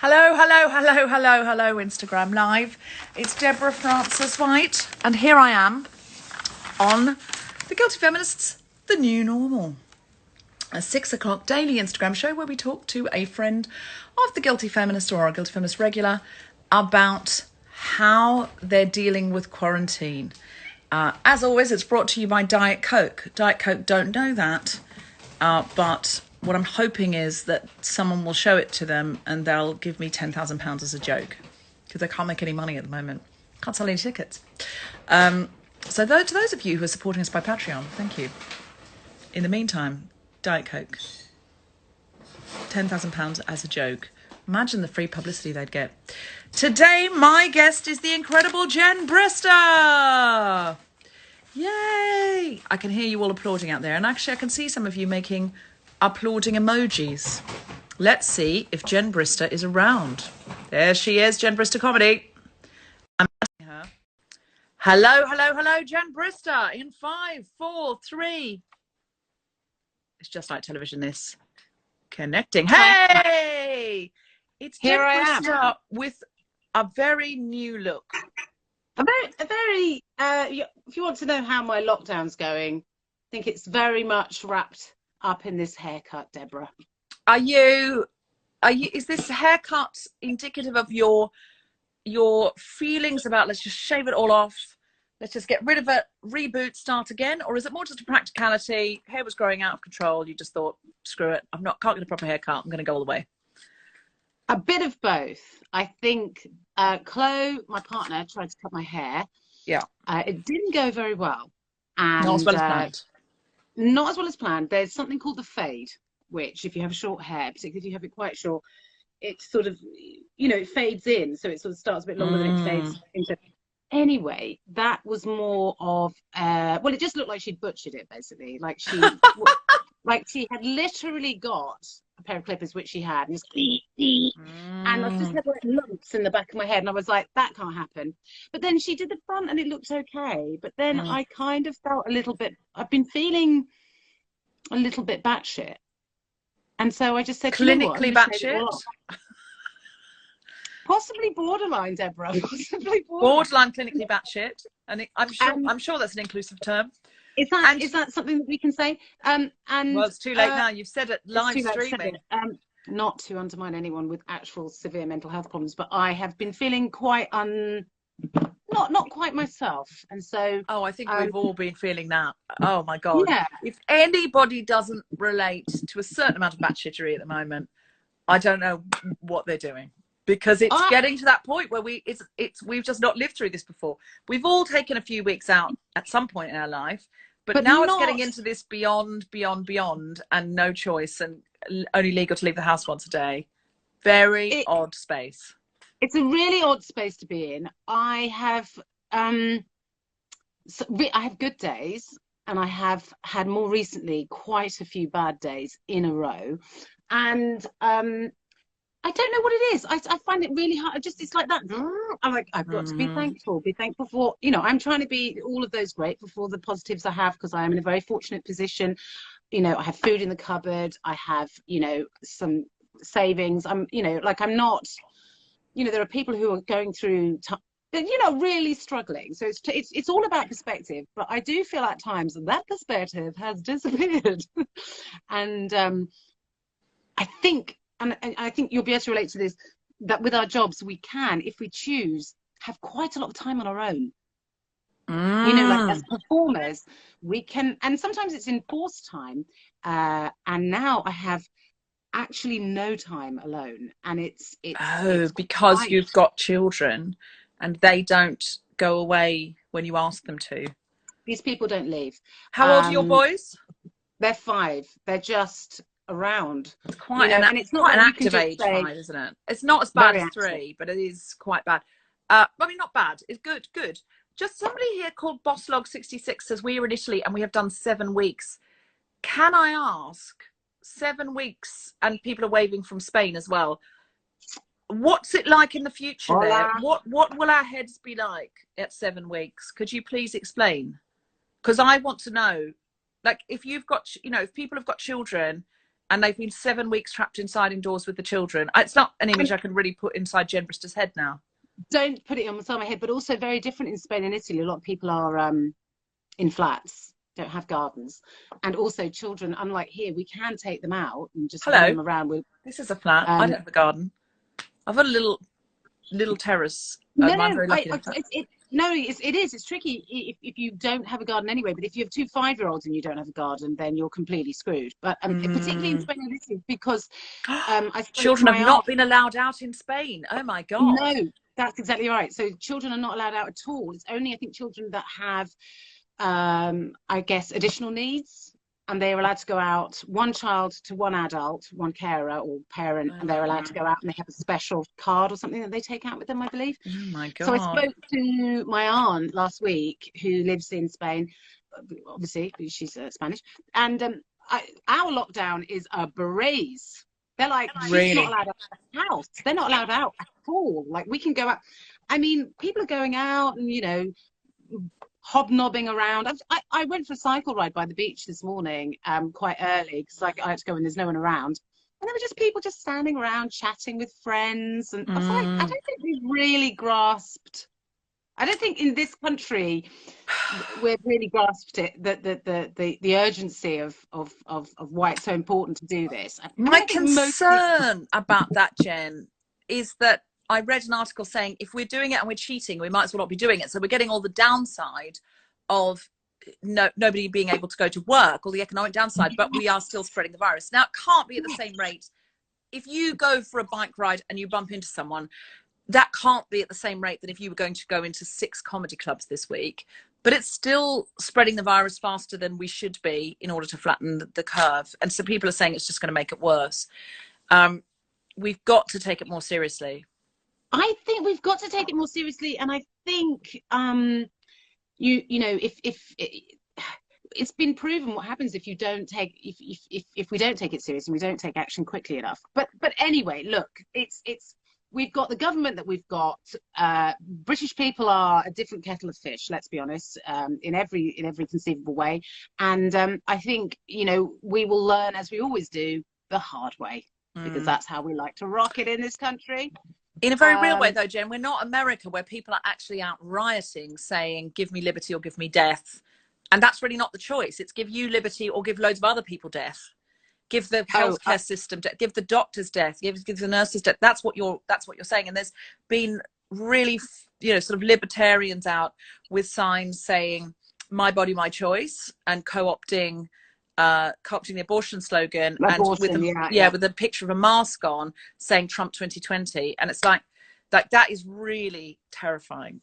Hello, hello, hello, hello, hello, Instagram Live. It's Deborah Frances White, and here I am on The Guilty Feminists, The New Normal. A 6 o'clock daily Instagram show where we talk to a friend of the Guilty Feminist or a Guilty Feminist regular about how they're dealing with quarantine. As always, it's brought to you by Diet Coke. Diet Coke don't know that, but what I'm hoping is that someone will show it to them and they'll give me £10,000 as a joke, because I can't make any money at the moment. Can't sell any tickets. To those of you who are supporting us by Patreon, thank you. In the meantime, Diet Coke, £10,000 as a joke. Imagine the free publicity they'd get. Today, my guest is the incredible Jen Brister. Yay! I can hear you all applauding out there. And actually, I can see some of you making applauding emojis. Let's see if Jen Brister is around. There she is, Jen Brister Comedy. I'm adding her. Hello, hello, hello, Jen Brister. In 5, 4, 3. It's just like television, this. Connecting. Hey! It's Jen Brister with a very new look. If you want to know how my lockdown's going, I think it's very much wrapped up in this haircut, Deborah. Is this haircut indicative of your feelings about let's just shave it all off, let's just get rid of it, reboot, start again? Or is it more just a practicality? Hair was growing out of control. You just thought, screw it. Can't get a proper haircut. I'm going to go all the way. A bit of both. I think Chloe, my partner, tried to cut my hair. Yeah. It didn't go very well. And, not as well as planned. Not as well as planned. There's something called the fade, which if you have short hair, particularly if you have it quite short, it sort of, it fades in. So it sort of starts a bit longer than it fades into. Anyway, that was more of, it just looked like she'd butchered it, basically. Like she had literally got a pair of clippers, which she had, and just and I just had like lumps in the back of my head, and I was like, that can't happen. But then she did the front and it looked okay, but then I kind of felt I've been feeling a little bit batshit, and so I just said, clinically batshit. Possibly borderline, Deborah. Possibly borderline clinically batshit, and I'm sure that's an inclusive term. Is that something that we can say? Well, it's too late now. You've said it live streaming. Not to undermine anyone with actual severe mental health problems, but I have been feeling quite not quite myself, and so. Oh, I think we've all been feeling that. Oh my God! Yeah. If anybody doesn't relate to a certain amount of batshittery at the moment, I don't know what they're doing. Because it's getting to that point where we've just not lived through this before. We've all taken a few weeks out at some point in our life, but now it's getting into this beyond, and no choice, and only legal to leave the house once a day. Very odd space. It's a really odd space to be in. I have good days, and I have had more recently quite a few bad days in a row, and I don't know what it is. I find it really hard. It's like that. I'm like, I've got to be thankful for, I'm trying to be all of those grateful for the positives I have, because I am in a very fortunate position. I have food in the cupboard. I have, some savings. I'm not, there are people who are going through, really struggling. So it's all about perspective. But I do feel at times that perspective has disappeared. And I think you'll be able to relate to this, that with our jobs, we can, if we choose, have quite a lot of time on our own. Like as performers, we can, and sometimes it's enforced time. And now I have actually no time alone. And it's because you've got children and they don't go away when you ask them to. These people don't leave. How old are your boys? They're 5. They're just around. It's quite and it's not an active age, 5, isn't it? It's not as bad as 3, but it is quite bad. Not bad. It's good. Just somebody here called Bosslog66 says we are in Italy and we have done 7 weeks. Can I ask, 7 weeks, and people are waving from Spain as well, what's it like in the future there? What will our heads be like at 7 weeks? Could you please explain? Because I want to know, like, if you've got, if people have got children and they've been 7 weeks trapped inside indoors with the children. It's not an image I can really put inside Jen Brister's head now. Don't put it on my head, but also very different in Spain and Italy. A lot of people are in flats, don't have gardens, and also children, unlike here, we can take them out and just run them around with. This is a flat. I don't have a garden. I've got a little terrace. It's tricky if you don't have a garden anyway. But if you have 2 5-year-olds and you don't have a garden, then you're completely screwed. But particularly in Spain and Italy, because children have not been allowed out in Spain. Oh my God! No, that's exactly right. So children are not allowed out at all. It's only, I think, children that have, I guess, additional needs. And they are allowed to go out, 1 child to 1 adult, 1 carer or parent, and they're allowed to go out, and they have a special card or something that they take out with them, I believe. Oh my God. So I spoke to my aunt last week, who lives in Spain, obviously, she's Spanish, and our lockdown is a breeze. They're like, she's not allowed out of the house. They're not allowed out at all. Like, we can go out. I mean, people are going out and, you know, hobnobbing around. I went for a cycle ride by the beach this morning quite early because I had to go and there's no one around, and there were just people just standing around chatting with friends, and I was like, I don't think we've really grasped, I don't think in this country we've really grasped it, the urgency of why it's so important to do this. My concern about that, Jen, is that I read an article saying if we're doing it and we're cheating, we might as well not be doing it. So we're getting all the downside of nobody being able to go to work, all the economic downside, but we are still spreading the virus. Now, it can't be at the same rate. If you go for a bike ride and you bump into someone, that can't be at the same rate than if you were going to go into 6 comedy clubs this week. But it's still spreading the virus faster than we should be in order to flatten the curve. And so people are saying it's just going to make it worse. We've got to take it more seriously. I think we've got to take it more seriously, and I think you know, if it's been proven what happens if you don't take if we don't take it seriously and we don't take action quickly enough. But anyway, look, it's we've got the government that we've got. British people are a different kettle of fish, let's be honest, in every conceivable way, and I think, you know, we will learn, as we always do, the hard way, because that's how we like to rock it in this country. In a very real way, though, Jen, we're not America, where people are actually out rioting saying, give me liberty or give me death. And that's really not the choice. It's give you liberty or give loads of other people death. Give the healthcare system death, give the doctors death, give the nurses death. That's what you're saying. And there's been really, you know, sort of libertarians out with signs saying, my body, my choice, and co-opting the abortion slogan, with a picture of a mask on saying Trump 2020, and it's like that is really terrifying.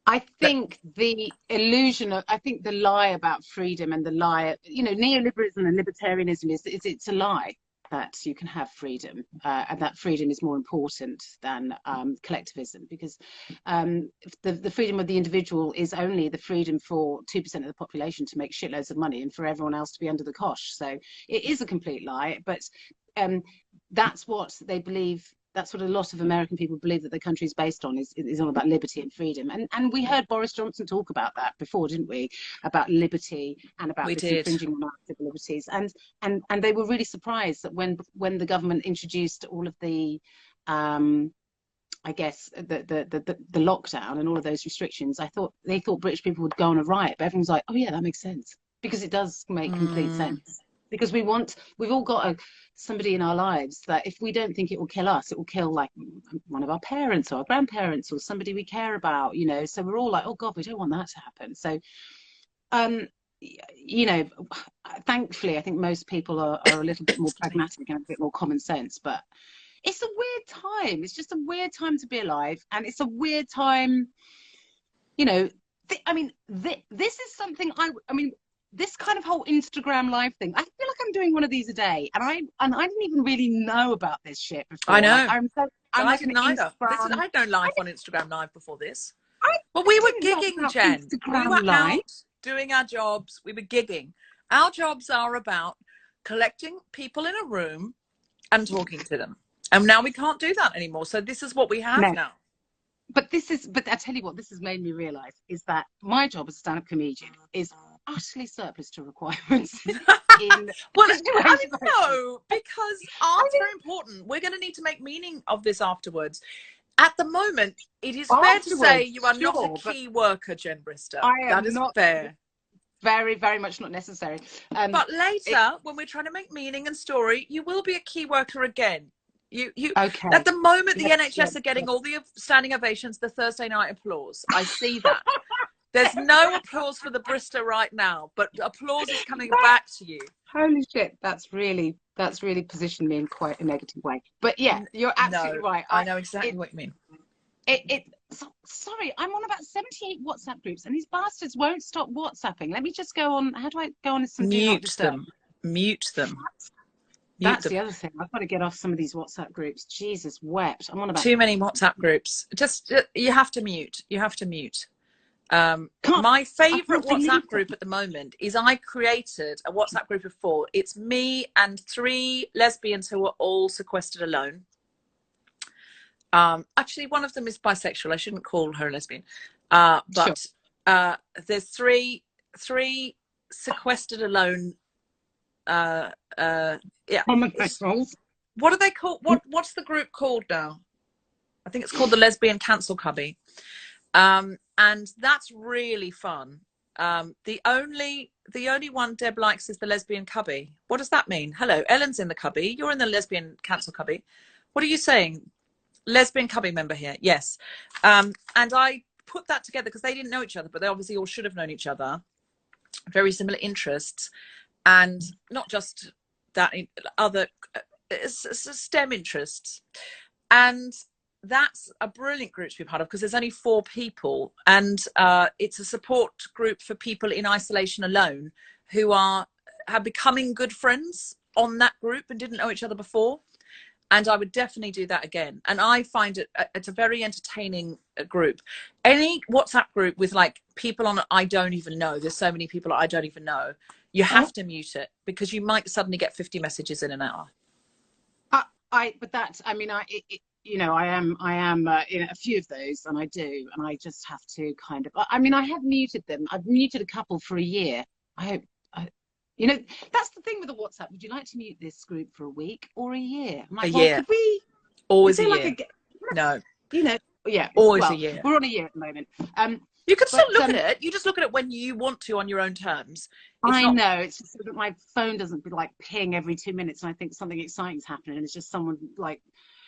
I think the illusion of, I think the lie about freedom and the lie, you know, neoliberalism and libertarianism is it's a lie that you can have freedom, and that freedom is more important than collectivism, because the freedom of the individual is only the freedom for 2% of the population to make shitloads of money and for everyone else to be under the cosh. So it is a complete lie, but that's what they believe. That's what a lot of American people believe that the country is based on, is all about liberty and freedom. And we heard Boris Johnson talk about that before, didn't we? About liberty and about infringing on our civil liberties. And they were really surprised that when the government introduced all of the I guess the lockdown and all of those restrictions, they thought British people would go on a riot, but everyone's like, oh yeah, that makes sense, because it does make complete sense. Because we've all got somebody in our lives that if we don't think it will kill us, it will kill like one of our parents or our grandparents or somebody we care about, you know. So we're all like, oh God, we don't want that to happen. So, you know, thankfully, I think most people are a little bit more pragmatic and a bit more common sense. But it's a weird time. It's just a weird time to be alive, and it's a weird time, you know. This is something this kind of whole Instagram live thing, I feel like I'm doing one of these a day, and I didn't even really know about this shit before. I know. I didn't either. Listen, I had no live on Instagram Live before this. But we were gigging, Jen. We were out doing our jobs. We were gigging. Our jobs are about collecting people in a room and talking to them. And now we can't do that anymore. So this is what we have now. But I tell you what, this has made me realise is that my job as a stand-up comedian is utterly surplus to requirements. in Well, I situations mean, no, because art's very important. We're going to need to make meaning of this afterwards. At the moment, it is fair to say you are not a key worker, Jen Brister. I am that is not fair. Very, very much not necessary. But later, when we're trying to make meaning and story, you will be a key worker again. Okay. At the moment, the NHS are getting all the standing ovations, the Thursday night applause. I see that. There's no applause for the Brister right now, but applause is coming back to you. Holy shit, that's really positioned me in quite a negative way. But yeah, you're absolutely right. I know exactly what you mean. Sorry, I'm on about 78 WhatsApp groups, and these bastards won't stop WhatsApping. Let me just go on. How do I go on? Mute them. Mute them. That's the other thing. I've got to get off some of these WhatsApp groups. Jesus wept. I'm on about too many WhatsApp groups. Just you have to mute. You have to mute. My favorite WhatsApp group at the moment is I created a WhatsApp group of 4. It's me and 3 lesbians who are all sequestered alone. Actually, one of them is bisexual. I shouldn't call her a lesbian. But sure. There's three sequestered alone. Yeah. Homosexuals. What are they called? What's the group called now? I think it's called the Lesbian Cancel Cubby. And that's really fun. The only one Deb likes is the Lesbian Cubby. What does that mean? Hello, Ellen's in the cubby. You're in the Lesbian Cancel Cubby. What are you saying? Lesbian Cubby member here. Yes. And I put that together because they didn't know each other, but they obviously all should have known each other. Very similar interests, and not just that, other STEM interests. And that's a brilliant group to be part of because there's only 4 people, and it's a support group for people in isolation alone who are becoming good friends on that group and didn't know each other before. And I would definitely do that again. And I find it's a very entertaining group. Any WhatsApp group with like people on it I don't even know, there's so many people I don't even know, you have to mute it because you might suddenly get 50 messages in an hour. I am in a few of those, and I do, and I just have to kind of. I mean, I have muted them. I've muted a couple for a year. I hope. That's the thing with the WhatsApp. Would you like to mute this group for a week or a year? I'm like, a year. Could we? Always a year. No. Yeah. Always a year. We're on a year at the moment. You can still look at it. You just look at it when you want to on your own terms. I know. It's just that my phone doesn't like ping every 2 minutes, and I think something exciting's happening, and it's just someone like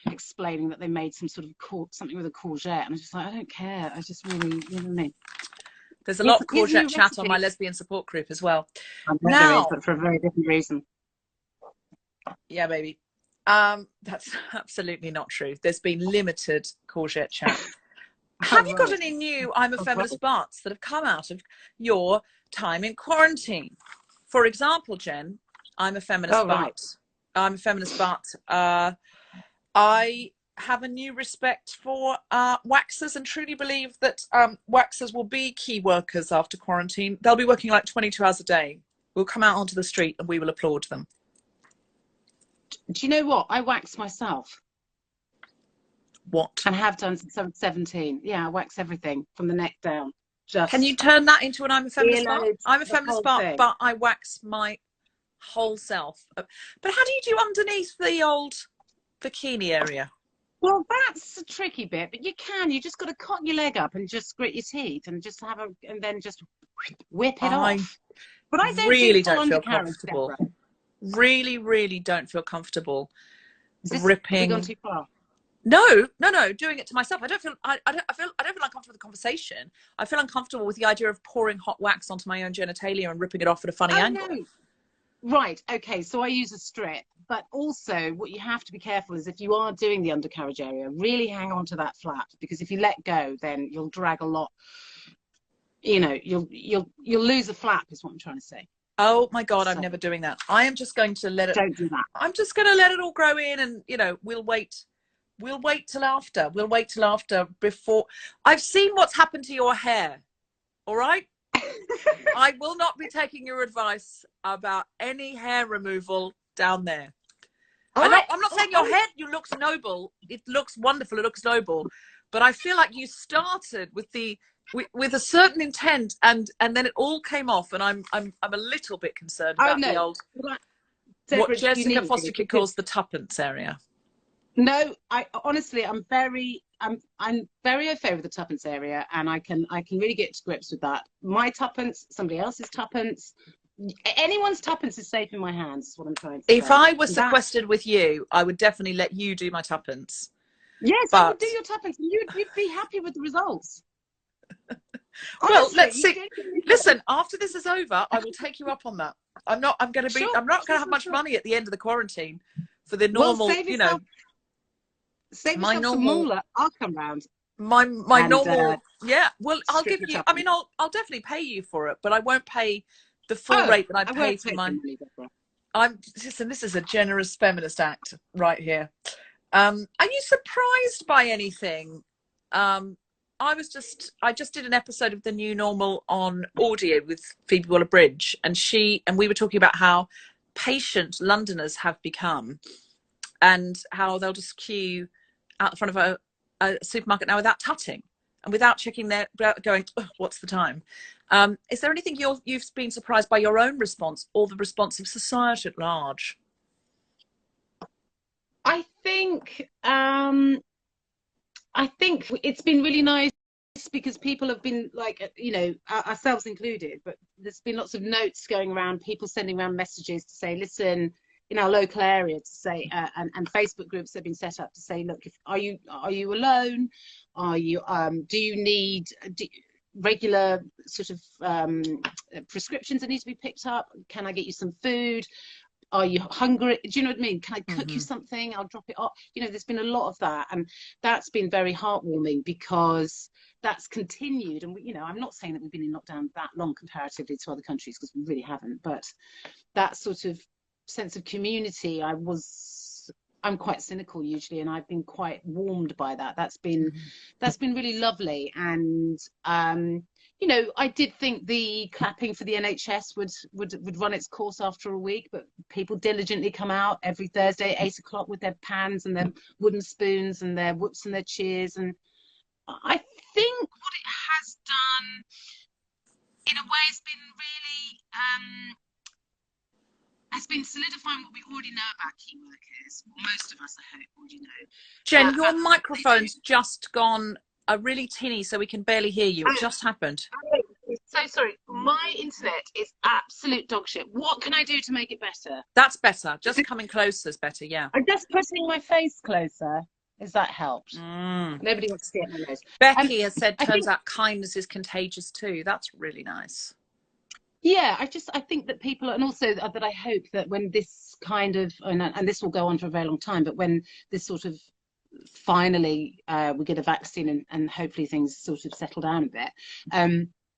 explaining that they made some sort of something with a courgette, and I'm just like, I don't care. I just really, you know what I mean? There's a lot of courgette chat on my lesbian support group as well. Now, there is, but for a very different reason. Yeah, baby. That's absolutely not true. There's been limited courgette chat. Have you got any new I'm a Feminist butts that have come out of your time in quarantine? For example, Jen, I'm a feminist butt. I'm a feminist butt. I have a new respect for waxers and truly believe that waxers will be key workers after quarantine. They'll be working like 22 hours a day. We'll come out onto the street and we will applaud them. Do you know what? I wax myself. What? And have done since I was 17. Yeah, I wax everything from the neck down. Can you turn that into an I'm a feminist butt? I'm a feminist butt, but I wax my whole self. But how do you do underneath the old bikini area? Well, that's a tricky bit, but you just got to cock your leg up and just grit your teeth and just and then just whip it off. But I don't feel comfortable. Really don't feel comfortable ripping. Have we gone too far? No, doing it to myself. I don't feel uncomfortable with the conversation. I feel uncomfortable with the idea of pouring hot wax onto my own genitalia and ripping it off at a funny angle. No. Right, okay, so I use a strip, but also what you have to be careful is if you are doing the undercarriage area, really hang on to that flap, because if you let go, then you'll drag a lot. You'll lose a flap is what I'm trying to say. Oh my God, I'm never doing that. I am just going to let it. Don't do that. I'm just going to let it all grow in, and we'll wait till after. We'll wait till after before. I've seen what's happened to your hair. All right. I will not be taking your advice about any hair removal down there. I'm not saying your head, looks noble. It looks wonderful. It looks noble. But I feel like you started with the with a certain intent, and then it all came off, and I'm a little bit concerned Oh about no, the old, Deborah, what you Jessica need Foster to, Kid calls the tuppence area. no, I honestly, I'm very au fait with the tuppence area, and I can really get to grips with that. My tuppence, somebody else's tuppence, anyone's tuppence is safe in my hands. Is what I'm trying to say. If I were sequestered with you, I would definitely let you do my tuppence. Yes, but I would do your tuppence, and you'd be happy with the results. Well, Honestly, let's see. Listen, after this is over, I will take you up on that. I'm not going to have much money at the end of the quarantine for the normal, well, save yourself some moolah. I'll come round. My normal, yeah. Well, I'll give you. I mean, I'll definitely pay you for it, but I won't pay the full rate that I pay for my. Listen, this is a generous feminist act right here. Are you surprised by anything? I just did an episode of The New Normal on audio with Phoebe Waller-Bridge, and we were talking about how patient Londoners have become, and how they'll just queue out in front of a supermarket now without tutting and without checking going, oh, what's the time? Is there anything you've been surprised by your own response or the response of society at large? I think it's been really nice because people have been like, ourselves included, but there's been lots of notes going around, people sending around messages to say, listen, in our local area, to say, and Facebook groups have been set up to say, look, are you alone? Are you do you need regular sort of prescriptions that need to be picked up? Can I get you some food? Are you hungry? Do you know what I mean? Can I cook you something? I'll drop it off. There's been a lot of that, and that's been very heartwarming because that's continued. And I'm not saying that we've been in lockdown that long comparatively to other countries, because we really haven't. But that sort of sense of community, I'm quite cynical usually, and I've been quite warmed by that. That's been really lovely. And I did think the clapping for the NHS would run its course after a week, but people diligently come out every Thursday at 8 o'clock with their pans and their wooden spoons and their whoops and their cheers. And I think what it has done, in a way, has been really has been solidifying what we already know about key workers. Well, most of us, I hope, already know. Jen, your microphone's just gone really tinny, so we can barely hear you. It just happened. So sorry, my internet is absolute dog shit. What can I do to make it better? That's better. Just coming closer is better, yeah. I'm just putting my face closer. Has that helped? Nobody wants to see it in my nose. Becky has said, turns out kindness is contagious too. That's really nice. Yeah, I think that people, and also that I hope that when this kind of, and this will go on for a very long time, but when this sort of finally we get a vaccine and hopefully things sort of settle down a bit,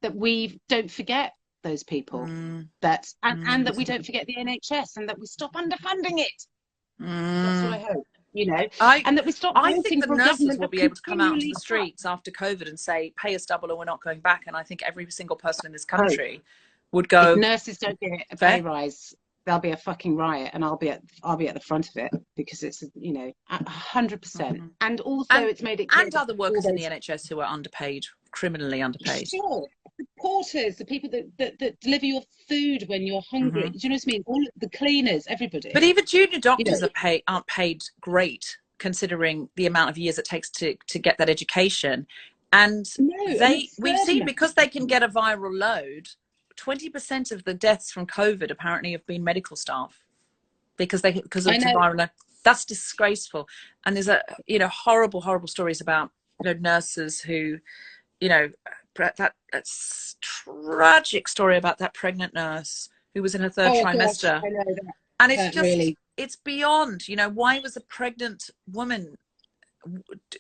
that we don't forget those people, that and that we don't forget the NHS, and that we stop underfunding it. That's what I hope. And that we stop. I think the nurses will be able to come out into the streets after COVID and say, pay us double or we're not going back. And I think every single person in this country would go. If nurses don't get a pay rise, there'll be a fucking riot, and I'll be at the front of it, because it's 100%. And also, it's made it clear, and other workers in the NHS who are underpaid, criminally underpaid. Sure, the porters, the people that deliver your food when you're hungry. Do you know what I mean? All the cleaners, everybody. But even junior doctors aren't paid great, considering the amount of years it takes to get that education. And we've seen, because they can get a viral load, 20% of the deaths from COVID apparently have been medical staff, because of viral load. That's disgraceful. And there's horrible stories about nurses who, that's tragic story about that pregnant nurse who was in her third trimester. Gosh, I know that. And it's just it's beyond, why was a pregnant woman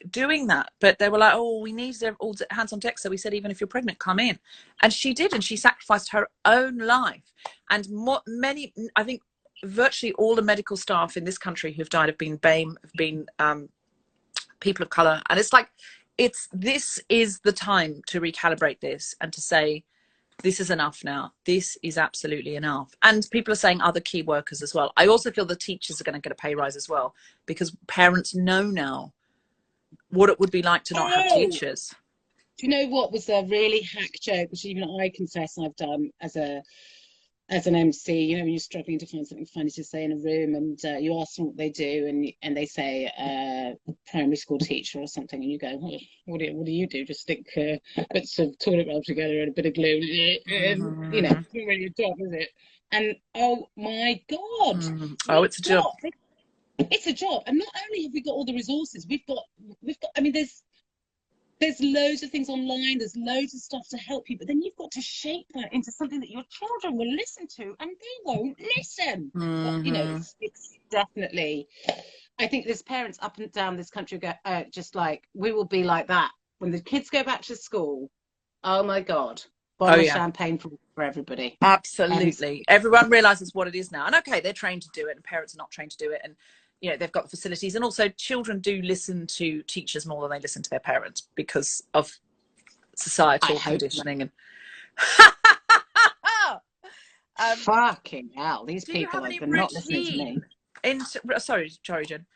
doing that? But they were like, oh, we need all hands on deck, so we said, even if you're pregnant, come in. And she did, and she sacrificed her own life. And I think virtually all the medical staff in this country who've died have been BAME, have been people of color. And it's like, this is the time to recalibrate this and to say, this is enough now. This is absolutely enough. And people are saying other key workers as well. I also feel the teachers are going to get a pay rise as well, because parents know now what it would be like to not have teachers. Do you know what was a really hack joke, which even I confess I've done as an MC? You know, when you're struggling to find something funny to say in a room, and you ask them what they do, and they say primary school teacher or something, and you go, well, what do you do? Just stick bits of toilet roll together and a bit of glue, and you know, it's not really a job, is it? And oh my God, Oh, it's a job. It's a job, and not only have we got all the resources, we've got. I mean, there's loads of things online, there's loads of stuff to help you, but then you've got to shape that into something that your children will listen to, and they won't listen. But, you know, it's definitely, I think there's parents up and down this country go, just like, we will be like that. When the kids go back to school, oh my God, bottle of champagne for everybody. Absolutely. Everyone realizes what it is now. And okay, they're trained to do it, and parents are not trained to do it. And you know, they've got the facilities, and also children do listen to teachers more than they listen to their parents because of societal conditioning. And fucking hell, these people are not listening to me. Sorry, Jen.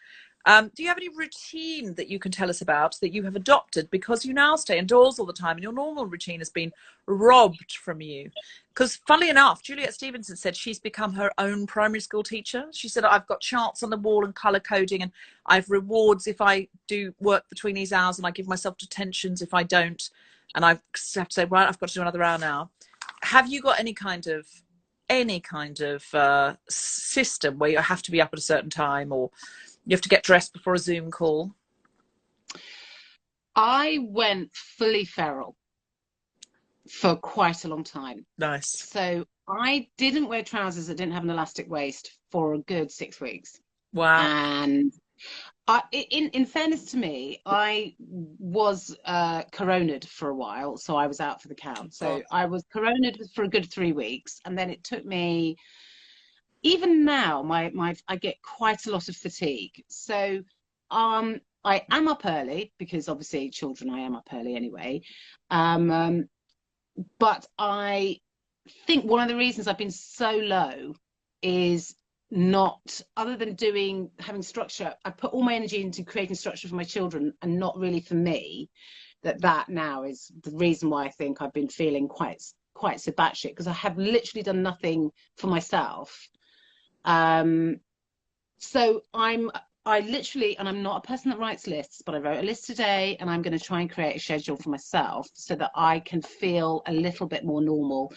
Do you have any routine that you can tell us about that you have adopted because you now stay indoors all the time and your normal routine has been robbed from you? Because funnily enough, Juliet Stevenson said she's become her own primary school teacher. She said, I've got charts on the wall and colour coding, and I've rewards if I do work between these hours, and I give myself detentions if I don't. And I have to say, right, I've got to do another hour now. Have you got any kind of system where you have to be up at a certain time, or you have to get dressed before a Zoom call? I went fully feral for quite a long time. Nice. So I didn't wear trousers that didn't have an elastic waist for a good 6 weeks. Wow. And in fairness to me, I was coronaed for a while, so I was out for the count. So I was coronaed for a good 3 weeks, and then it took me. Even now, I get quite a lot of fatigue. So I am up early because obviously children, I am up early anyway. But I think one of the reasons I've been so low is not, other than having structure, I put all my energy into creating structure for my children and not really for me. That now is the reason why I think I've been feeling quite so batshit, because I have literally done nothing for myself. So I literally, and I'm not a person that writes lists, but I wrote a list today, and I'm going to try and create a schedule for myself so that I can feel a little bit more normal,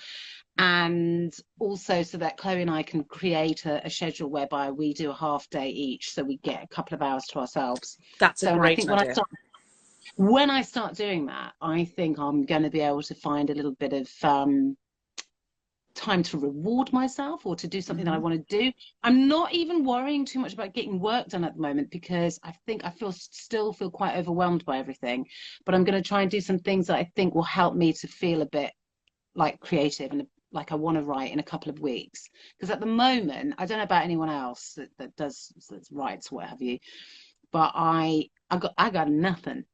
and also so that Chloe and I can create a schedule whereby we do a half day each, so we get a couple of hours to ourselves. That's a great idea. When I start doing that, I think I'm going to be able to find a little bit of time to reward myself, or to do something that I want to do. I'm not even worrying too much about getting work done at the moment, because I think I still feel quite overwhelmed by everything. But I'm going to try and do some things that I think will help me to feel a bit like creative and like I want to write in a couple of weeks. Because at the moment, I don't know about anyone else that writes, what have you, but I got nothing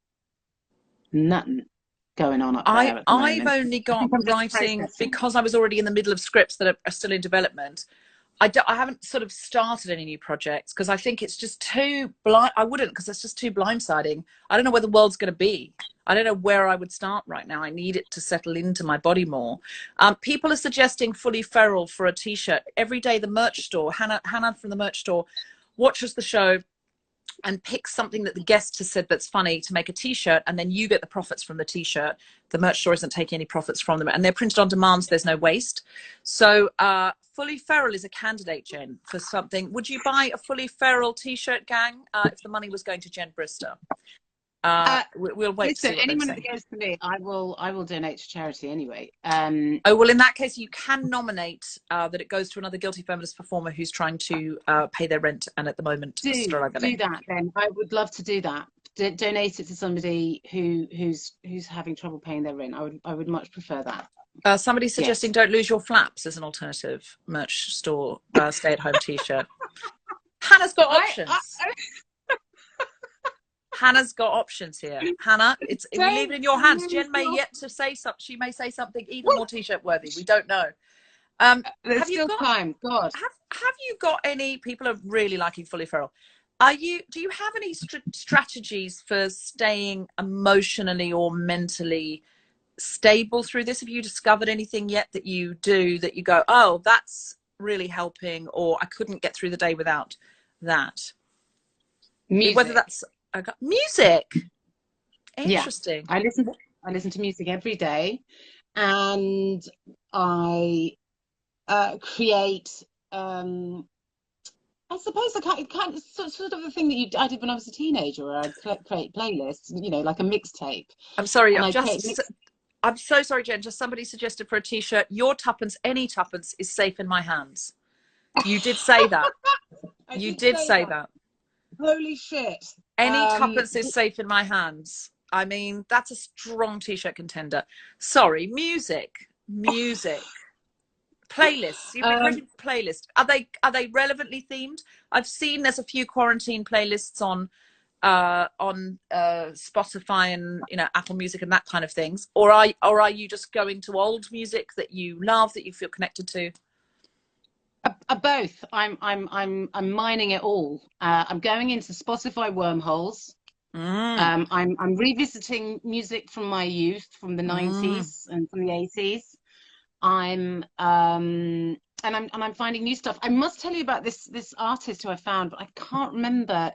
going on up there. I've only got writing because I was already in the middle of scripts that are still in development. I haven't sort of started any new projects because I think it's just too blind. I wouldn't, because it's just too blindsiding. I don't know where the world's going to be. I don't know where I would start right now. I need it to settle into my body more. People are suggesting fully feral for a t-shirt. Every day the merch store, Hannah from the merch store, watches the show and picks something that the guest has said that's funny to make a t-shirt, and then you get the profits from the t-shirt. The merch store isn't taking any profits from them, and they're printed on demand, so there's no waste. So fully feral is a candidate, Jen, for something. Would you buy a fully feral t-shirt, gang, if the money was going to Jen Brister? We'll wait. Listen, anyone that goes to me, I will donate to charity anyway. Oh, well, in that case, you can nominate that it goes to another guilty feminist performer who's trying to pay their rent and at the moment struggling. Do that then. I would love to do that. Donate it to somebody who's having trouble paying their rent. I would much prefer that. Somebody's suggesting Don't Lose Your Flaps as an alternative merch store stay-at-home t-shirt. Hannah's got options. Hannah's got options here. Hannah, we leave it in your hands. Jen may yet to say something. She may say something even more t-shirt worthy. We don't know. There's still time. God. Have you got any? People are really liking fully feral. Do you have any strategies for staying emotionally or mentally stable through this? Have you discovered anything yet that you do that you go, oh, that's really helping, or I couldn't get through the day without that? Whether Music. that's music. Yeah, Interesting. I listen to music every day, and I create. I suppose it kind of sort of the thing that I did when I was a teenager, where I'd create playlists, you know, like a mixtape, I'm sorry, and I'd create I'm so sorry, Jen. Just somebody suggested for a t-shirt, your tuppence, any tuppence is safe in my hands. You did say that. You did say that. Holy shit. Any tuppence is safe in my hands. I mean, that's a strong t-shirt contender. Sorry, music. Playlists. You've been creating playlists. Are they relevantly themed? I've seen there's a few quarantine playlists on Spotify and, you know, Apple Music and that kind of things. Or are you just going to old music that you love, that you feel connected to? Both. I'm mining it all. I'm going into Spotify wormholes. I'm revisiting music from my youth, from the 90s and from the 80s. I'm finding new stuff. I must tell you about this artist who I found, but I can't remember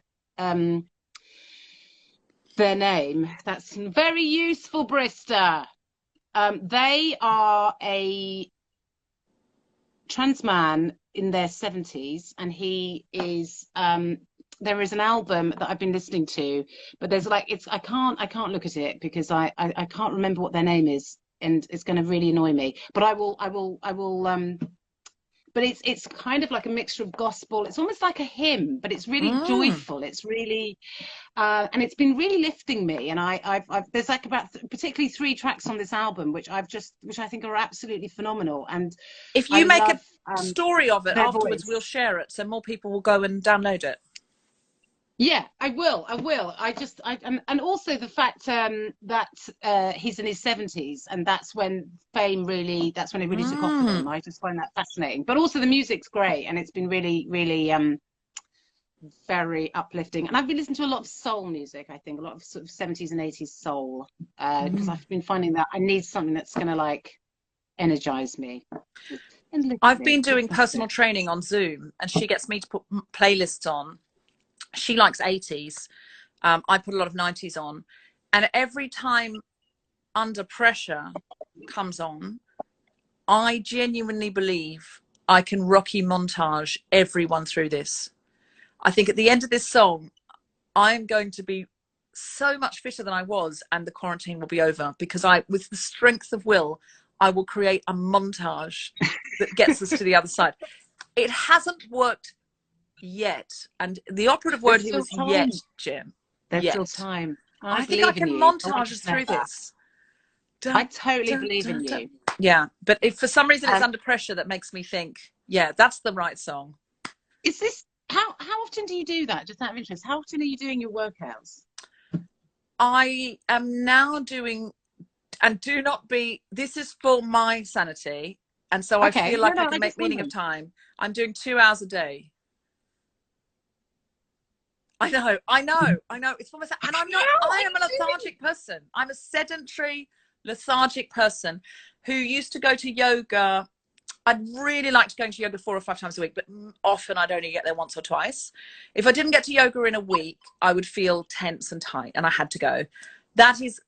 their name. That's very useful, Brister. They are a trans man in their 70s, and he is there is an album that I've been listening to, but there's like I can't look at it because I can't remember what their name is, and it's going to really annoy me, but I will but it's kind of like a mixture of gospel. It's almost like a hymn, but it's really joyful. It's really and it's been really lifting me. And I've there's like about particularly 3 tracks on this album which I think are absolutely phenomenal. And if you make a story of it afterwards, we'll share it so more people will go and download it. Yeah, I will. And also the fact that he's in his 70s, and that's when it really took off for him. I just find that fascinating. But also the music's great, and it's been really, really very uplifting. And I've been listening to a lot of soul music, I think, a lot of sort of 70s and 80s soul, because I've been finding that I need something that's going to like energize me. I've been doing personal training on Zoom, and she gets me to put playlists on. She likes 80s. I put a lot of 90s on. And every time Under Pressure comes on, I genuinely believe I can Rocky montage everyone through this. I think at the end of this song, I'm going to be so much fitter than I was, and the quarantine will be over, because with the strength of will, I will create a montage that gets us to the other side. It hasn't worked yet, and the operative word here was yet, Jim. There's still time. I think I can montage us through this. I totally believe in you. Yeah, but if for some reason it's Under Pressure that makes me think, yeah, that's the right song. Is this how often do you do that? Just out of interest, how often are you doing your workouts? I am now doing, and do not be, this is for my sanity, and so I feel like I can make meaning of time. I'm doing 2 hours a day. I know. It's almost, and I'm not. I am a lethargic person. I'm a sedentary, lethargic person who used to go to yoga. I'd really like to go to yoga 4 or 5 times a week, but often I'd only get there once or twice. If I didn't get to yoga in a week, I would feel tense and tight, and I had to go. That is,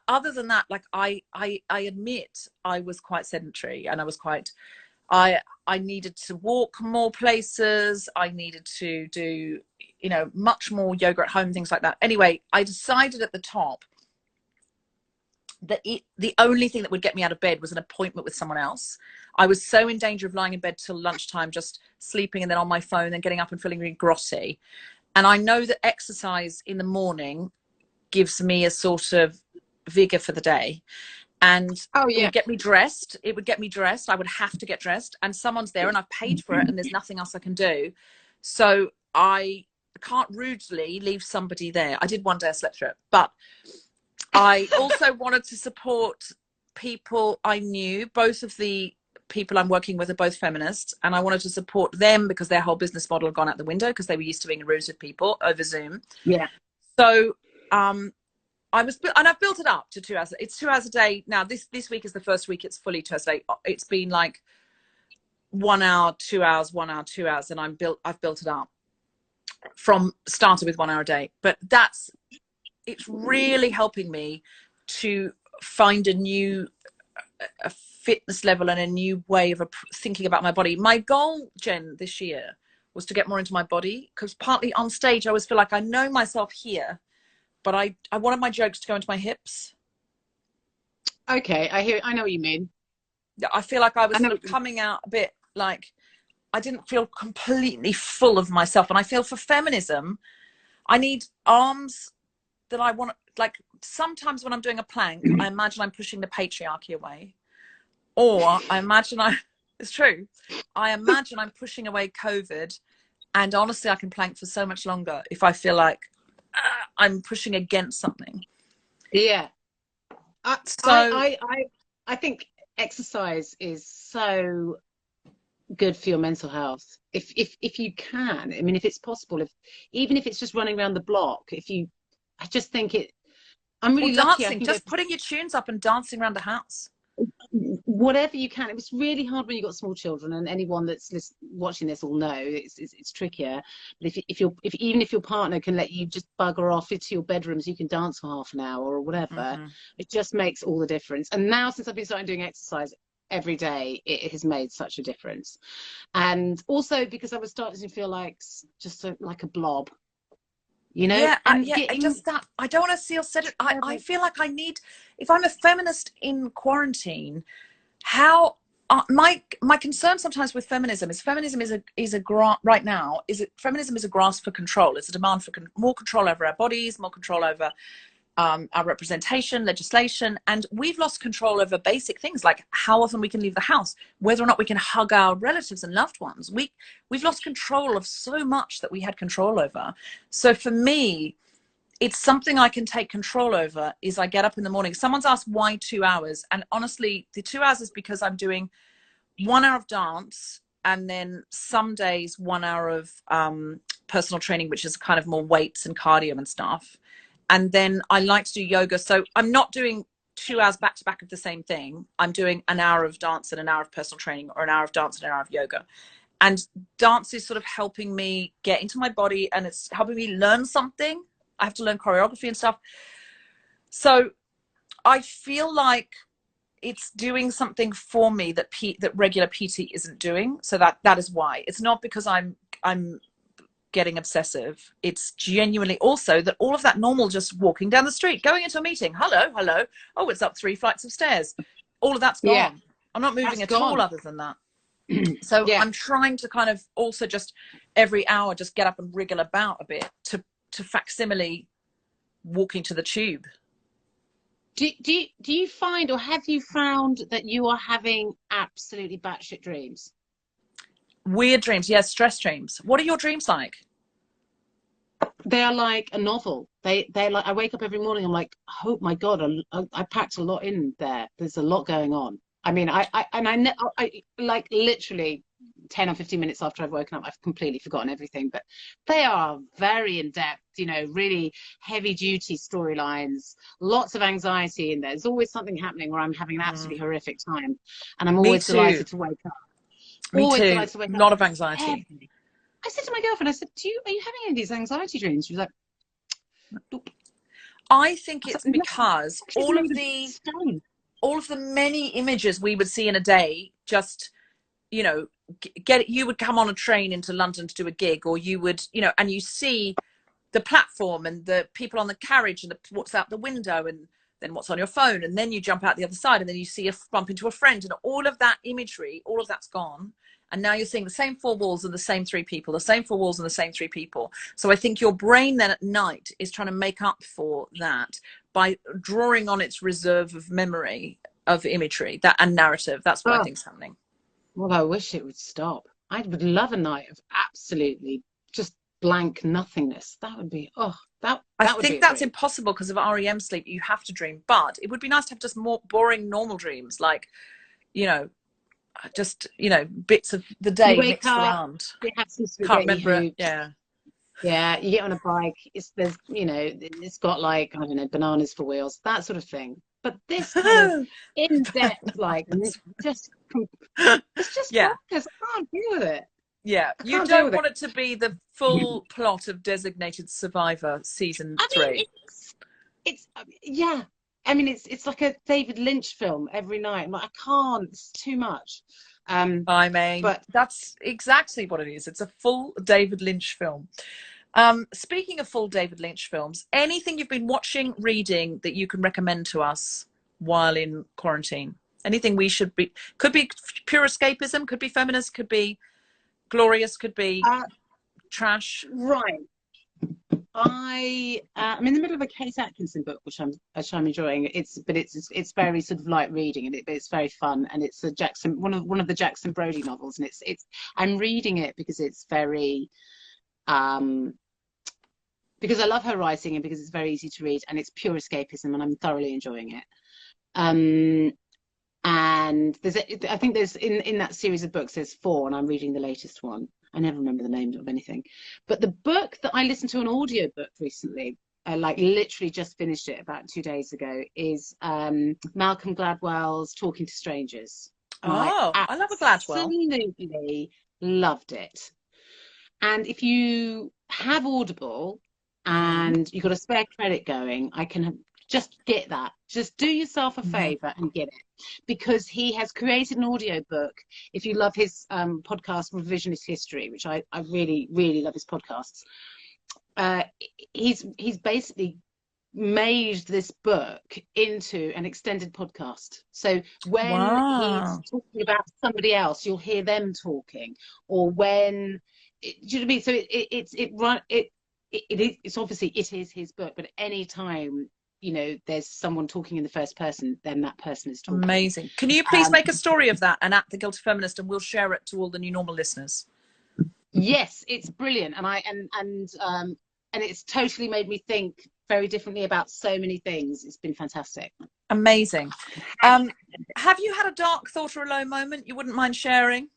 other than that, like I admit I was quite sedentary, and I was quite. I needed to walk more places. I needed to do, you know, much more yoga at home, things like that. Anyway, I decided at the top that the only thing that would get me out of bed was an appointment with someone else. I was so in danger of lying in bed till lunchtime, just sleeping, and then on my phone and getting up and feeling really grotty. And I know that exercise in the morning gives me a sort of vigor for the day. And it would get me dressed. I would have to get dressed, and someone's there, and I've paid for it, and there's nothing else I can do. So I can't rudely leave somebody there. I did one day, I slept through it, but I also wanted to support people I knew, both of the people I'm working with are both feminists, and I wanted to support them because their whole business model had gone out the window because they were used to being in rooms with people over Zoom. Yeah. So and I've built it up to 2 hours. It's 2 hours a day now. This week is the first week it's fully 2 hours a day. It's been like 1 hour, 2 hours, 1 hour, 2 hours, and I've built it up from started with 1 hour a day. But it's really helping me to find a fitness level and a new way of thinking about my body. My goal, Jen, this year was to get more into my body, because partly on stage I always feel like I know myself here, but I wanted my jokes to go into my hips. Okay, I know what you mean. I feel like I was sort of coming out a bit like I didn't feel completely full of myself. And I feel for feminism, I need arms that I want. Like sometimes when I'm doing a plank, I imagine I'm pushing the patriarchy away. Or it's true. I imagine I'm pushing away COVID. And honestly, I can plank for so much longer if I feel like I'm pushing against something. Yeah. I think exercise is so good for your mental health. If you can, I mean, if it's possible, even if it's just running around the block, I just think I'm really lucky. Dancing, just putting your tunes up and dancing around the house. Whatever you can. It was really hard when you got small children, and anyone that's watching this will know it's trickier. But even if your partner can let you just bugger off into your bedrooms, you can dance for half an hour or whatever. It just makes all the difference. And now, since I've been starting doing exercise every day, it has made such a difference. And also because I was starting to feel like like a blob. You know, just that I don't want to feel said. I feel like I need, if I'm a feminist in quarantine, how my concern sometimes with feminism is right now feminism is a grasp for control. It's a demand for more control over our bodies, more control over our representation, legislation, and we've lost control over basic things like how often we can leave the house, whether or not we can hug our relatives and loved ones. We've lost control of so much that we had control over. So for me, it's something I can take control over. Is I get up in the morning. Someone's asked why 2 hours, and honestly, the 2 hours is because I'm doing 1 hour of dance, and then some days 1 hour of personal training, which is kind of more weights and cardio and stuff. And then I like to do yoga. So I'm not doing 2 hours back to back of the same thing. I'm doing an hour of dance and an hour of personal training, or an hour of dance and an hour of yoga. And dance is sort of helping me get into my body, and it's helping me learn something. I have to learn choreography and stuff. So I feel like it's doing something for me that regular PT isn't doing. So that is why. It's not because I'm getting obsessive. It's genuinely also that all of that normal, just walking down the street, going into a meeting, hello, oh, it's up 3 flights of stairs, all of that's gone. Yeah, I'm not moving at all other than that. So yeah. I'm trying to kind of also just every hour just get up and wriggle about a bit to facsimile walking to the tube. Do you find, or have you found, that you are having absolutely batshit dreams? Weird dreams, yes, stress dreams. What are your dreams like? They are like a novel. They're like, I wake up every morning, I'm like, oh my God, I packed a lot in there. There's a lot going on. I mean, I like literally 10 or 15 minutes after I've woken up, I've completely forgotten everything. But they are very in-depth, you know, really heavy-duty storylines, lots of anxiety in there. There's always something happening where I'm having an absolutely horrific time. And I'm always delighted to wake up. Me too. A lot of anxiety. I said to my girlfriend, I said, are you having any of these anxiety dreams? She was like, nope. I think it's because all of the many images we would see in a day, just, you know, you would come on a train into London to do a gig, or you would, you know, and you see the platform and the people on the carriage and what's out the window, and then what's on your phone, and then you jump out the other side, and then you see bump into a friend, and all of that imagery, all of that's gone. And now you're seeing the same 4 walls and the same 3 people, the same 4 walls and the same 3 people. So I think your brain then at night is trying to make up for that by drawing on its reserve of memory, of imagery, and narrative. That's what I think is happening. Well, I wish it would stop. I would love a night of absolutely just blank nothingness. That would be, I think that's impossible because of REM sleep. You have to dream, but it would be nice to have just more boring normal dreams, like, you know, just, you know, bits of the You day wake mixed up, around. you have some Can't spaghetti remember. hoops. Yeah. Yeah, you get on a bike. There's, you know, it's got like, I don't know, bananas for wheels, that sort of thing. But this kind of in-depth, like, just it's just Yeah. bonkers. I can't deal with it. Yeah, I you can't deal don't with it. want it to be the full plot of Designated Survivor season I mean, 3. it's yeah. I mean, it's like a David Lynch film every night. I'm like, I can't. It's too much. I mean, But that's exactly what it is. It's a full David Lynch film. Speaking of full David Lynch films, anything you've been watching, reading that you can recommend to us while in quarantine? Anything we should be, could be pure escapism, could be feminist, could be glorious, could be trash. right. I'm in the middle of a Kate Atkinson book, which I'm enjoying. It's very sort of light reading, and it's very fun, and it's a one of the Jackson Brodie novels, and it's I'm reading it because it's very because I love her writing and because it's very easy to read, and it's pure escapism, and I'm thoroughly enjoying it. And I think there's in that series of books there's 4, and I'm reading the latest one. I never remember the name of anything. But the book that I listened to an audiobook recently, like literally just finished it about 2 days ago, is Malcolm Gladwell's Talking to Strangers. And I love a Gladwell. Absolutely loved it. And if you have Audible and you've got a spare credit going, I can just get that. Just do yourself a favor and get it, because he has created an audiobook. If you love his podcast Revisionist History, which I really, really love his podcasts, he's basically made this book into an extended podcast. So when he's talking about somebody else, you'll hear them talking, or when do you know what I mean? So it's obviously it is his book, but at any time, you know, there's someone talking in the first person, then that person is talking. Amazing. Can you please make a story of that and at The Guilty Feminist, and we'll share it to all the New Normal listeners? Yes, it's brilliant, and it's totally made me think very differently about so many things. It's been fantastic. Amazing. Have you had a dark thought or a low moment you wouldn't mind sharing?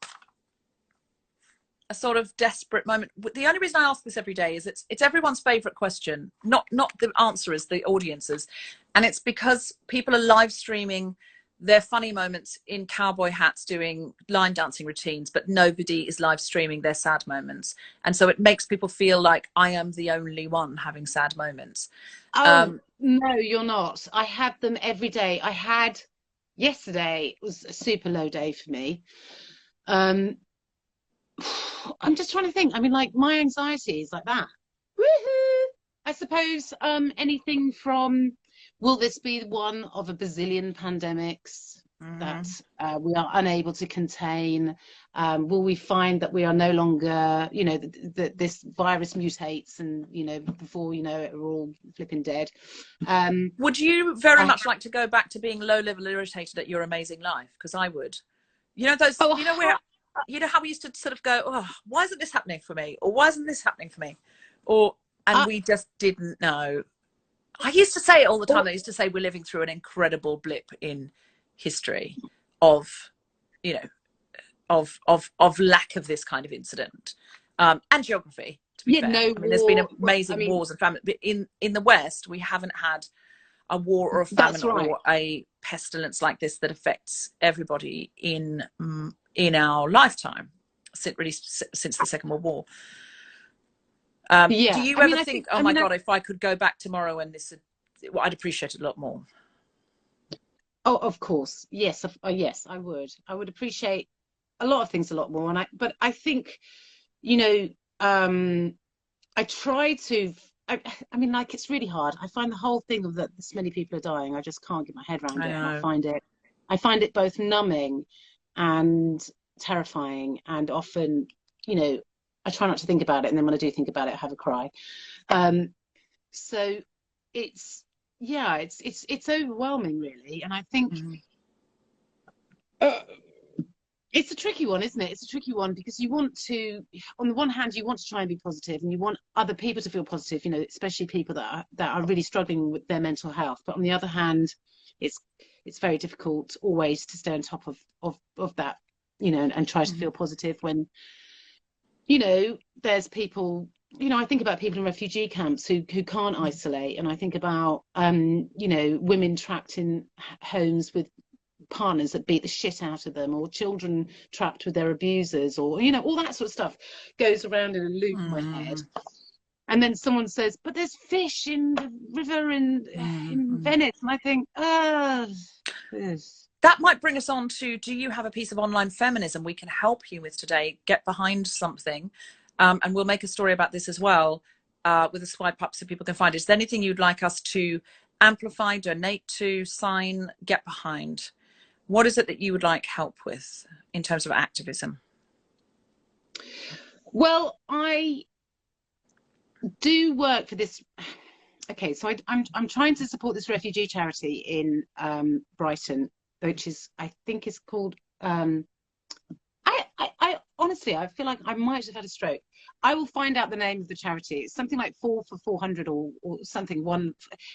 A sort of desperate moment. The only reason I ask this every day is it's everyone's favorite question, not the answerers, the audiences, and it's because people are live streaming their funny moments in cowboy hats doing line dancing routines, but nobody is live streaming their sad moments, and so it makes people feel like I am the only one having sad moments. No, you're not. I have them every day. I had yesterday, it was a super low day for me. I'm just trying to think. I mean, like, my anxiety is like that. Woohoo! I suppose anything from, will this be one of a bazillion pandemics that we are unable to contain? Will we find that we are no longer, you know, this virus mutates, and, you know, before you know it, we're all flipping dead. Would you very much like to go back to being low-level irritated at your amazing life? Because I would. You know, those, you know, where, you know how we used to sort of go, oh, why isn't this happening for me? Or why isn't this happening for me? And we just didn't know. I used to say it all the time. I used to say we're living through an incredible blip in history of, you know, of lack of this kind of incident, and geography, to be fair. No, I mean, there's been amazing wars and famine, but in the West, we haven't had a war or a famine or a pestilence like this that affects everybody in our lifetime, since the Second World War. Do you ever think, oh my God, if I could go back tomorrow and this, I'd appreciate it a lot more? Oh, of course. Yes. Yes, I would. I would appreciate a lot of things a lot more. But I think, you know, I try to, I mean, like, it's really hard. I find the whole thing of that this many people are dying, I just can't get my head around it. And I find it both numbing and terrifying, and often, you know, I try not to think about it, and then when I do think about it, I have a cry. So it's overwhelming, really. And I think it's a tricky one, isn't it? It's a tricky one because you want to, on the one hand, you want to try and be positive, and you want other people to feel positive, you know, especially people that are really struggling with their mental health. But on the other hand, it's very difficult always to stay on top of that you know, and try to feel positive when, you know, there's people, you know, I think about people in refugee camps who can't isolate, and I think about you know, women trapped in homes with partners that beat the shit out of them, or children trapped with their abusers, or, you know, all that sort of stuff goes around in a loop in my head. And then someone says, but there's fish in the river in Venice, and I think, that might bring us on to, do you have a piece of online feminism we can help you with today? Get behind something, and we'll make a story about this as well, with a swipe up so people can find it. Is there anything you'd like us to amplify, donate to, sign, get behind? What is it that you would like help with in terms of activism? Well, I do work for this. Okay, so I'm trying to support this refugee charity in Brighton, which is, I think is called, I honestly, I feel like I might have had a stroke. I will find out the name of the charity. It's something like 4 for 400 or something,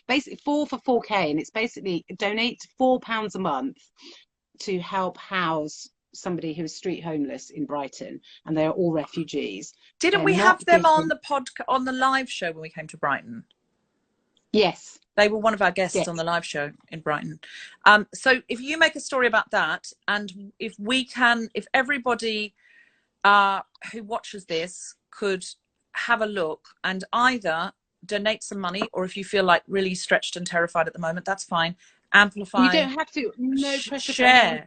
basically 4 for 4K, and it's basically donate £4 a month to help house somebody who is street homeless in Brighton, and they're all refugees. Didn't we have them on the on the live show when we came to Brighton? Yes. They were one of our guests on the live show in Brighton. So if you make a story about that, and if we can, if everybody who watches this could have a look and either donate some money, or if you feel like really stretched and terrified at the moment, that's fine. Amplify. You don't have to. No pressure. Share.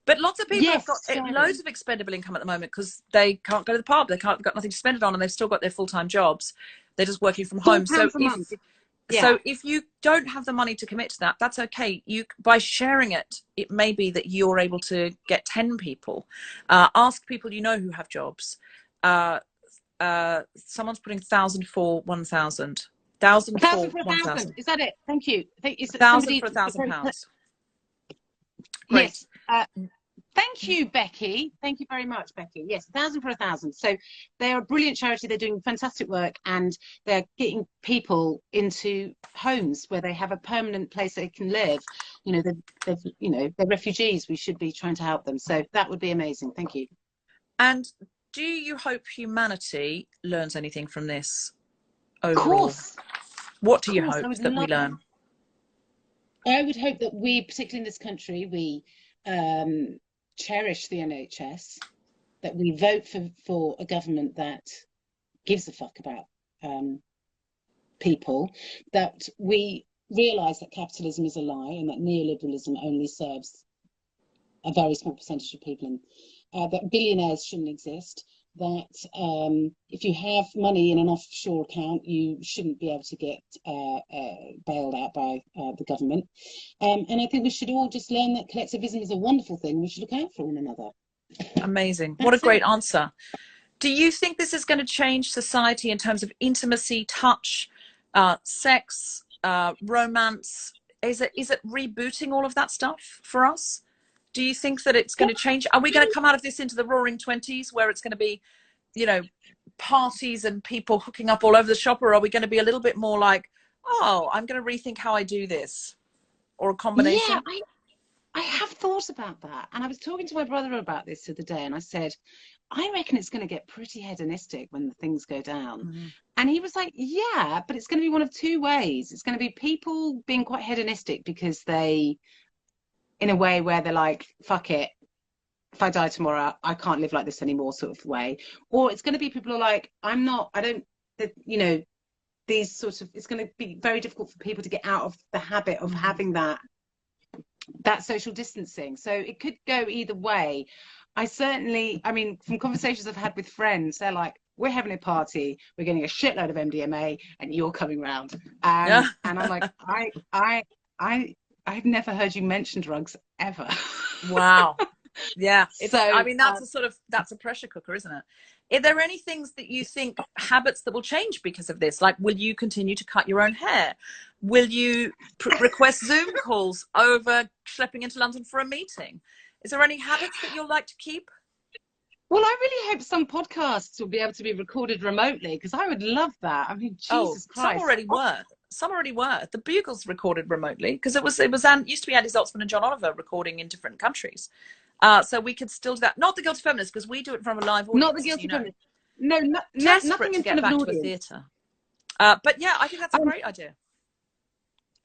But lots of people have got sharing. loads of expendable income at the moment because they can't go to the pub, they've got nothing to spend it on, and they've still got their full-time jobs. They're just working from home. So if you don't have the money to commit to that, that's okay. By sharing it, it may be that you're able to get 10 people. Ask people you know who have jobs. Someone's putting 1,000 for 1,000. 1,000 for 1,000. Is that it? Thank you. 1,000 for £1,000. Great. Yes. Thank you, Becky. Thank you very much, Becky. Yes, 1,000 for 1,000. So they're a brilliant charity. They're doing fantastic work, and they're getting people into homes where they have a permanent place they can live. You know, they're refugees. We should be trying to help them. So that would be amazing. Thank you. And do you hope humanity learns anything from this overall? Of course. What do you hope that we learn? I would hope that we, particularly in this country, we cherish the NHS, that we vote for a government that gives a fuck about people, that we realise that capitalism is a lie and that neoliberalism only serves a very small percentage of people, and that billionaires shouldn't exist, that if you have money in an offshore account, you shouldn't be able to get bailed out by the government. And I think we should all just learn that collectivism is a wonderful thing. We should look out for one another. Amazing. What a great answer. Do you think this is going to change society in terms of intimacy, touch, sex, romance? Is it rebooting all of that stuff for us? Do you think that it's going to change? Are we going to come out of this into the roaring 20s where it's going to be, you know, parties and people hooking up all over the shop? Or are we going to be a little bit more like, oh, I'm going to rethink how I do this? Or a combination? Yeah, I have thought about that. And I was talking to my brother about this the other day, and I said, I reckon it's going to get pretty hedonistic when the things go down. Mm-hmm. And he was like, yeah, but it's going to be one of two ways. It's going to be people being quite hedonistic because they, in a way where they're like, fuck it, if I die tomorrow, I can't live like this anymore, sort of way. Or it's going to be people who are like, you know, these sorts of, it's going to be very difficult for people to get out of the habit of having that social distancing. So it could go either way. I mean, from conversations I've had with friends, they're like, we're having a party, we're getting a shitload of MDMA, and you're coming round. And I'm like, I've never heard you mention drugs ever. Wow. Yeah. So I mean, that's a pressure cooker, isn't it? Are there any things that you think, habits that will change because of this? Like, will you continue to cut your own hair? Will you request Zoom calls over schlepping into London for a meeting? Is there any habits that you'll like to keep? Well, I really hope some podcasts will be able to be recorded remotely, because I would love that. I mean, Jesus Christ. Some already were. The Bugles recorded remotely because it used to be Andy Zaltzman and John Oliver recording in different countries. So we could still do that. Not the Guilty Feminist, because we do it from a live audience. Not the Guilty Feminist. No, Desperate nothing to in get front of back an to a audience. theatre. But yeah, I think that's a great idea.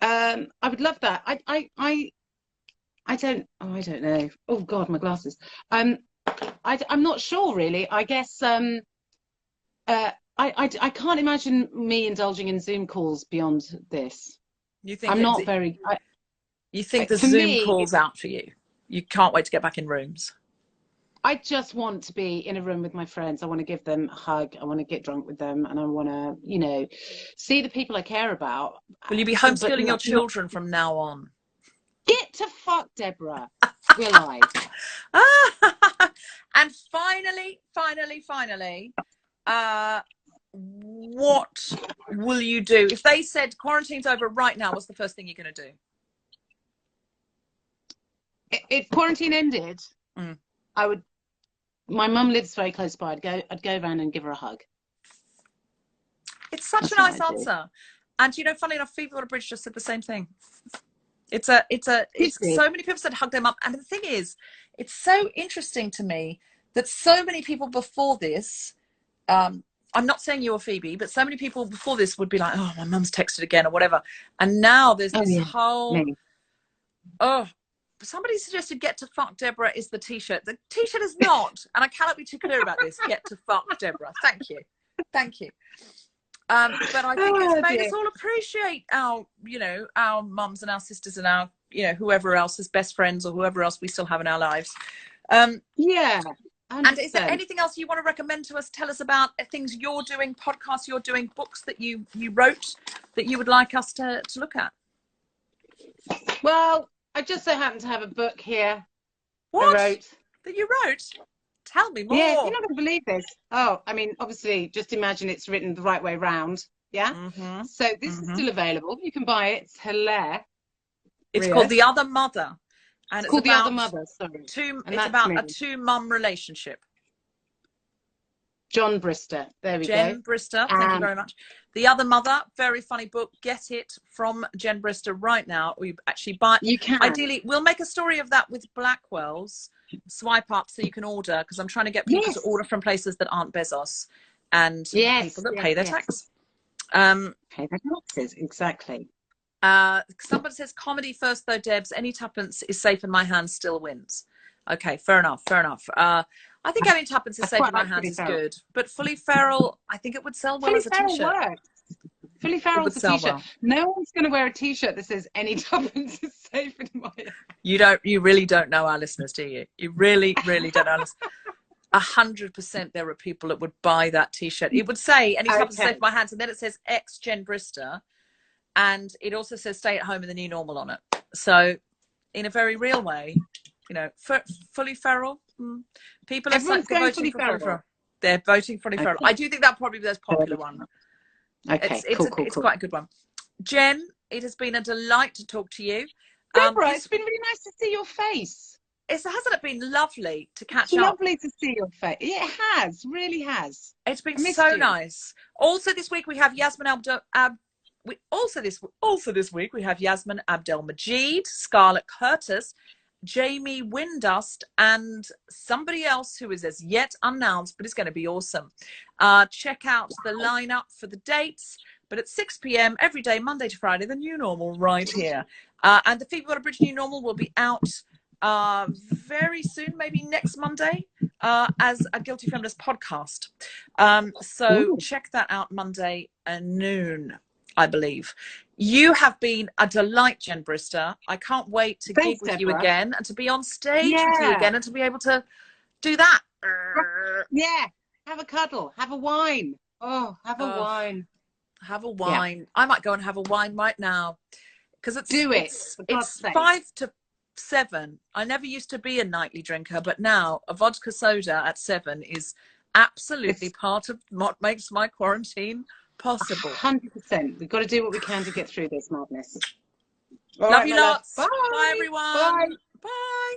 I would love that. I don't know. Oh God, my glasses. I'm not sure really. I guess I can't imagine me indulging in Zoom calls beyond this. You think I'm not very. You think the for Zoom me, calls out for you? You can't wait to get back in rooms. I just want to be in a room with my friends. I want to give them a hug. I want to get drunk with them, and I want to, you know, see the people I care about. Will you be homeschooling your children from now on? Get to fuck, Deborah. We're live. And finally, what will you do if they said quarantine's over right now? What's the first thing you're going to do? If quarantine ended, I would. My mum lives very close by. I'd go around and give her a hug. It's such a nice answer. And you know, funny enough, Phoebe Water-Bridge just said the same thing. It's so many people said hug them up. And the thing is, it's so interesting to me that so many people before this, I'm not saying you or Phoebe, but so many people before this would be like, oh, my mum's texted again or whatever. And now there's this whole, somebody suggested get to fuck Deborah is the t-shirt. The t-shirt is not, and I cannot be too clear about this, get to fuck Deborah. Thank you. But I think it's made us all appreciate our, you know, our mums and our sisters and our, you know, whoever else is best friends or whoever else we still have in our lives. Yeah. 100%. And is there anything else you want to recommend to us? Tell us about things you're doing, podcasts you're doing, books that you wrote that you would like us to look at. Well, I just so happen to have a book here. What? That you wrote? Tell me more. Yeah, you're not going to believe this. Oh, I mean, obviously, just imagine it's written the right way round. Yeah. So this is still available. You can buy it. It's hilarious. It's called The Other Mother. And it's called about The Other Mother, sorry. It's about a two-mum relationship. Jen Brister. There we go. Jen Brister. Thank you very much. The Other Mother, very funny book. Get it from Jen Brister right now. Or you actually buy. You can. Ideally, we'll make a story of that with Blackwell's. Swipe up so you can order, because I'm trying to get people to order from places that aren't Bezos and people that pay their tax. Pay their taxes, exactly. Somebody says comedy first though, Debs. Any tuppence is safe in my hands still wins. Okay, fair enough. I think any tuppence is safe in my hands is good, but fully feral, I think it would sell well as a t-shirt. Fully feral is a t-shirt. Well. No one's going to wear a t-shirt that says any tuppence is safe in my hands. You really don't know our listeners, do you? You really don't know our listeners. 100% there are people that would buy that t-shirt. It would say any tuppence is safe in my hands, and then it says X Jen Brister. And it also says stay at home in the new normal on it. So in a very real way, you know, fully feral. People are voting for fully feral. They're voting fully feral. I do think that probably be the most popular one. Okay, it's quite a good one. Jen, it has been a delight to talk to you. Deborah, it's been really nice to see your face. Hasn't it been lovely to catch up? It's lovely to see your face. It has, really has. It's been so nice. Also this week we have Yasmin this week we have Yasmin Abdel-Majid, Scarlett Curtis, Jamie Windust, and somebody else who is as yet announced, but it's going to be awesome. Check out the lineup for the dates, but at 6 p.m. every day, Monday to Friday, the new normal right here. And the Phoebe Water-Bridge new normal will be out very soon, maybe next Monday, as a Guilty Feminist podcast. So check that out Monday at noon, I believe. You have been a delight, Jen Brister. I can't wait to gig with you again and to be on stage with you again and to be able to do that. Yeah, have a cuddle, have a wine. Oh, have a wine. Have a wine. Yeah. I might go and have a wine right now, because it's 5 to 7. I never used to be a nightly drinker, but now a vodka soda at 7 is absolutely part of what makes my quarantine possible. 100%. We've got to do what we can to get through this madness. Love you lots. Bye everyone. Bye.